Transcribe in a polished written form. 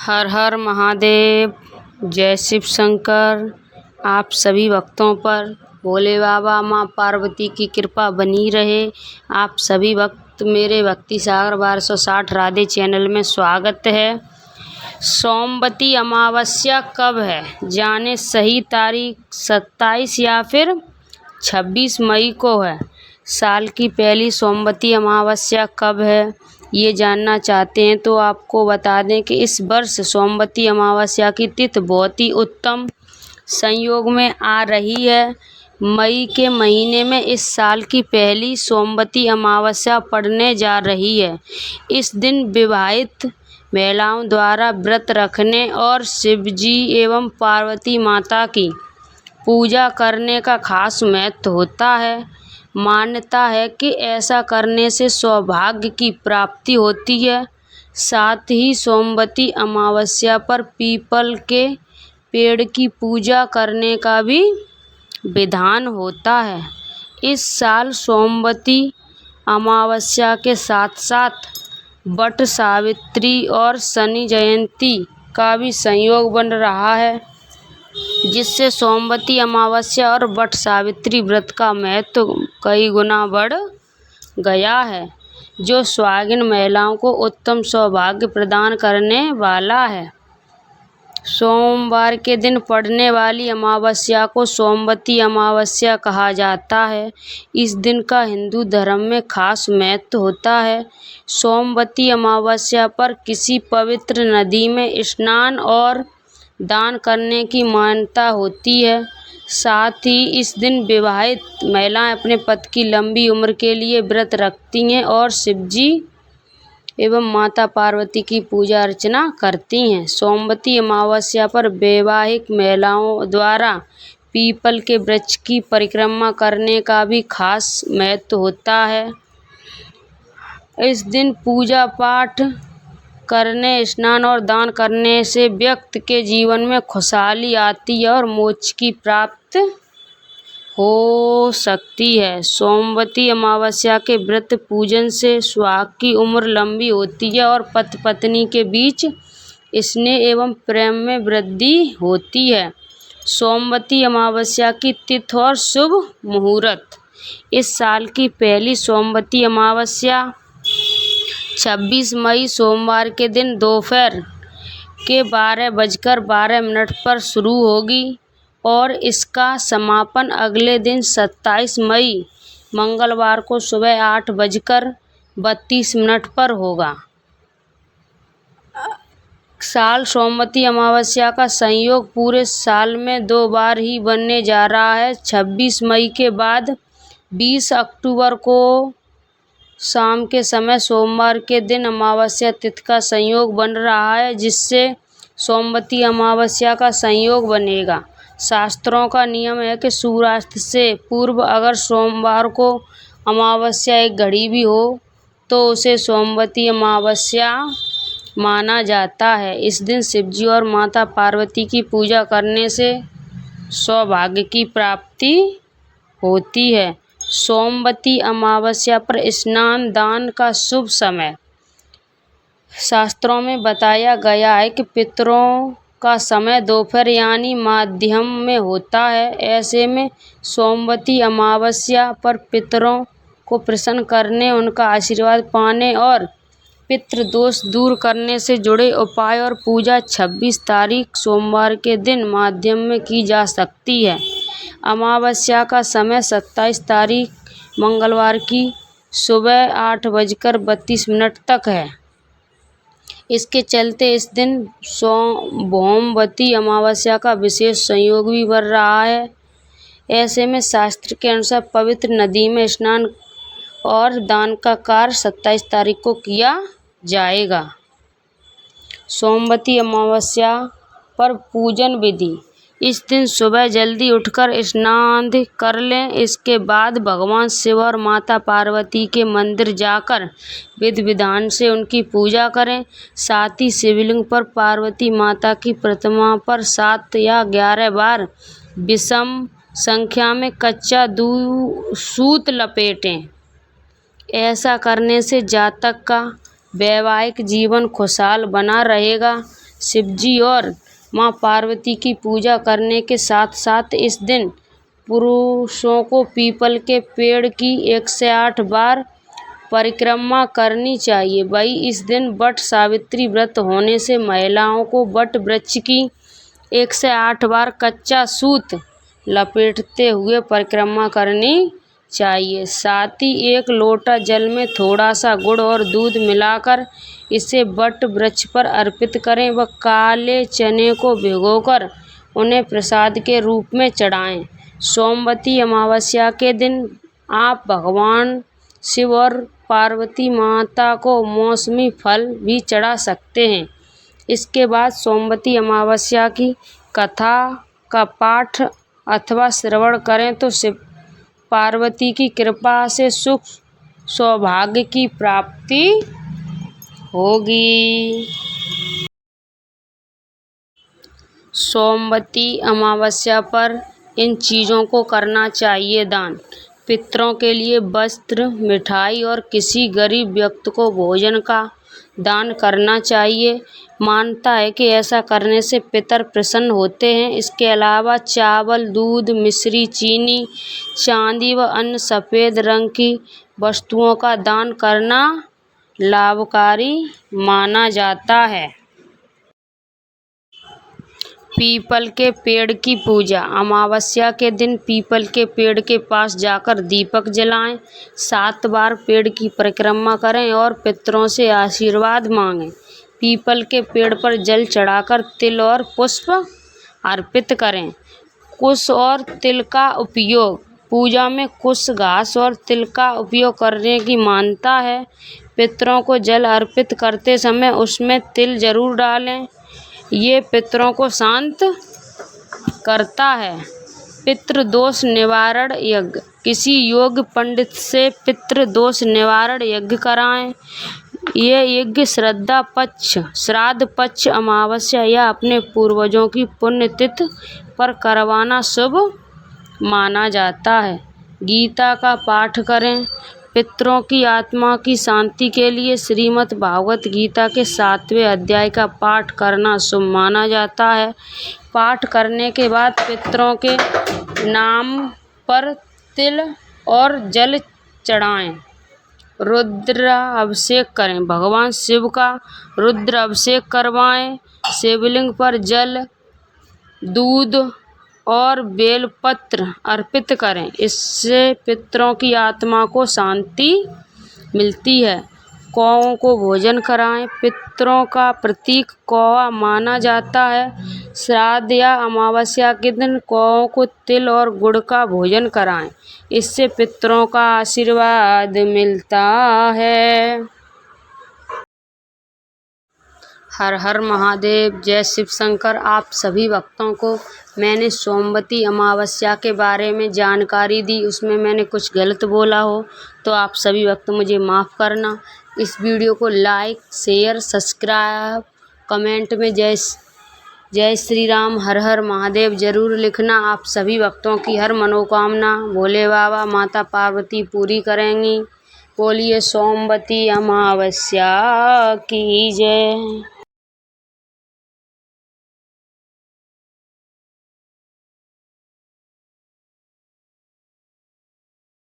हर हर महादेव। जय शिव शंकर। आप सभी भक्तों पर भोले बाबा माँ पार्वती की कृपा बनी रहे। आप सभी भक्त मेरे भक्ति सागर 1260 राधे चैनल में स्वागत है। सोमवती अमावस्या कब है? जाने सही तारीख 27 या फिर 26 मई को है। साल की पहली सोमवती अमावस्या कब है, ये जानना चाहते हैं तो आपको बता दें कि इस वर्ष सोमवती अमावस्या की तिथि बहुत ही उत्तम संयोग में आ रही है। मई के महीने में इस साल की पहली सोमवती अमावस्या पड़ने जा रही है। इस दिन विवाहित महिलाओं द्वारा व्रत रखने और शिवजी एवं पार्वती माता की पूजा करने का खास महत्व होता है। मान्यता है कि ऐसा करने से सौभाग्य की प्राप्ति होती है। साथ ही सोमवती अमावस्या पर पीपल के पेड़ की पूजा करने का भी विधान होता है। इस साल सोमवती अमावस्या के साथ साथ वट सावित्री और शनि जयंती का भी संयोग बन रहा है, जिससे सोमवती अमावस्या और वट सावित्री व्रत का महत्व कई गुना बढ़ गया है, जो सुहागिन महिलाओं को उत्तम सौभाग्य प्रदान करने वाला है। सोमवार के दिन पड़ने वाली अमावस्या को सोमवती अमावस्या कहा जाता है। इस दिन का हिंदू धर्म में खास महत्व होता है। सोमवती अमावस्या पर किसी पवित्र नदी में स्नान और दान करने की मान्यता होती है। साथ ही इस दिन विवाहित महिलाएं अपने पति की लंबी उम्र के लिए व्रत रखती हैं और शिवजी एवं माता पार्वती की पूजा अर्चना करती हैं। सोमवती अमावस्या पर वैवाहिक महिलाओं द्वारा पीपल के वृक्ष की परिक्रमा करने का भी खास महत्व होता है। इस दिन पूजा पाठ करने, स्नान और दान करने से व्यक्ति के जीवन में खुशहाली आती है और मोक्ष की प्राप्ति हो सकती है। सोमवती अमावस्या के व्रत पूजन से सुहाग की उम्र लंबी होती है और पति पत्नी के बीच स्नेह एवं प्रेम में वृद्धि होती है। सोमवती अमावस्या की तिथि और शुभ मुहूर्त। इस साल की पहली सोमवती अमावस्या 26 मई सोमवार के दिन दोपहर के 12:12 पर शुरू होगी और इसका समापन अगले दिन 27 मई मंगलवार को सुबह 8:32 पर होगा। साल सोमवती अमावस्या का संयोग पूरे साल में 2 बार ही बनने जा रहा है। 26 मई के बाद 20 अक्टूबर को शाम के समय सोमवार के दिन अमावस्या तिथि का संयोग बन रहा है, जिससे सोमवती अमावस्या का संयोग बनेगा। शास्त्रों का नियम है कि सूर्यास्त से पूर्व अगर सोमवार को अमावस्या एक घड़ी भी हो तो उसे सोमवती अमावस्या माना जाता है। इस दिन शिवजी और माता पार्वती की पूजा करने से सौभाग्य की प्राप्ति होती है। सोमवती अमावस्या पर स्नान दान का शुभ समय। शास्त्रों में बताया गया है कि पितरों का समय दोपहर यानी मध्याह्न में होता है। ऐसे में सोमवती अमावस्या पर पितरों को प्रसन्न करने, उनका आशीर्वाद पाने और पितृदोष दूर करने से जुड़े उपाय और पूजा 26 तारीख सोमवार के दिन मध्याह्न में की जा सकती है। अमावस्या का समय 27 तारीख मंगलवार की सुबह 8:32 तक है। इसके चलते इस दिन भौमवती अमावस्या का विशेष संयोग भी बन रहा है। ऐसे में शास्त्र के अनुसार पवित्र नदी में स्नान और दान का कार्य 27 तारीख को किया जाएगा। सोमवती अमावस्या पर पूजन विधि। इस दिन सुबह जल्दी उठकर स्नान कर लें। इसके बाद भगवान शिव और माता पार्वती के मंदिर जाकर विधि विधान से उनकी पूजा करें। साथ ही शिवलिंग पर पार्वती माता की प्रतिमा पर 7 या 11 बार विषम संख्या में कच्चा सूत लपेटें। ऐसा करने से जातक का वैवाहिक जीवन खुशहाल बना रहेगा। शिवजी और माँ पार्वती की पूजा करने के साथ साथ इस दिन पुरुषों को पीपल के पेड़ की 108 बार परिक्रमा करनी चाहिए। वही इस दिन वट सावित्री व्रत होने से महिलाओं को वट वृक्ष की 108 बार कच्चा सूत लपेटते हुए परिक्रमा करनी चाहिए। साथ ही एक लोटा जल में थोड़ा सा गुड़ और दूध मिलाकर इसे वट वृक्ष पर अर्पित करें व काले चने को भिगोकर उन्हें प्रसाद के रूप में चढ़ाएं। सोमवती अमावस्या के दिन आप भगवान शिव और पार्वती माता को मौसमी फल भी चढ़ा सकते हैं। इसके बाद सोमवती अमावस्या की कथा का पाठ अथवा श्रवण करें तो शिव पार्वती की कृपा से सुख सौभाग्य की प्राप्ति होगी। सोमवती अमावस्या पर इन चीज़ों को करना चाहिए दान। पितरों के लिए वस्त्र, मिठाई और किसी गरीब व्यक्ति को भोजन का दान करना चाहिए। मानता है कि ऐसा करने से पितर प्रसन्न होते हैं। इसके अलावा चावल, दूध, मिश्री, चीनी, चांदी व अन्य सफ़ेद रंग की वस्तुओं का दान करना लाभकारी माना जाता है। पीपल के पेड़ की पूजा। अमावस्या के दिन पीपल के पेड़ के पास जाकर दीपक जलाएं, 7 बार पेड़ की परिक्रमा करें और पितरों से आशीर्वाद मांगें। पीपल के पेड़ पर जल चढ़ाकर तिल और पुष्प अर्पित करें। कुश और तिल का उपयोग। पूजा में कुश, घास और तिल का उपयोग करने की मान्यता है। पितरों को जल अर्पित करते समय उसमें तिल जरूर डालें। ये पितरों को शांत करता है। पितृदोष निवारण यज्ञ। किसी योग्य पंडित से पितृदोष निवारण यज्ञ कराएं। ये यज्ञ श्राद्ध पक्ष, अमावस्या या अपने पूर्वजों की पुण्यतिथि पर करवाना शुभ माना जाता है। गीता का पाठ करें। पितरों की आत्मा की शांति के लिए श्रीमद् भागवत गीता के 7वें अध्याय का पाठ करना शुभ माना जाता है। पाठ करने के बाद पितरों के नाम पर तिल और जल चढ़ाएं। रुद्राभिषेक करें। भगवान शिव का रुद्राभिषेक करवाएं। शिवलिंग पर जल, दूध और बेलपत्र अर्पित करें। इससे पितरों की आत्मा को शांति मिलती है। कौओं को भोजन कराएं। पितरों का प्रतीक कौवा माना जाता है। श्राद्ध या अमावस्या के दिन कौओं को तिल और गुड़ का भोजन कराएं। इससे पितरों का आशीर्वाद मिलता है। हर हर महादेव, जय शिव शंकर। आप सभी भक्तों को मैंने सोमवती अमावस्या के बारे में जानकारी दी, उसमें मैंने कुछ गलत बोला हो तो आप सभी भक्त मुझे माफ़ करना। इस वीडियो को लाइक, शेयर, सब्सक्राइब, कमेंट में जय श्री राम, हर हर महादेव ज़रूर लिखना। आप सभी भक्तों की हर मनोकामना भोले बाबा माता पार्वती पूरी करेंगी। बोलिए सोमवती अमावस्या की जय।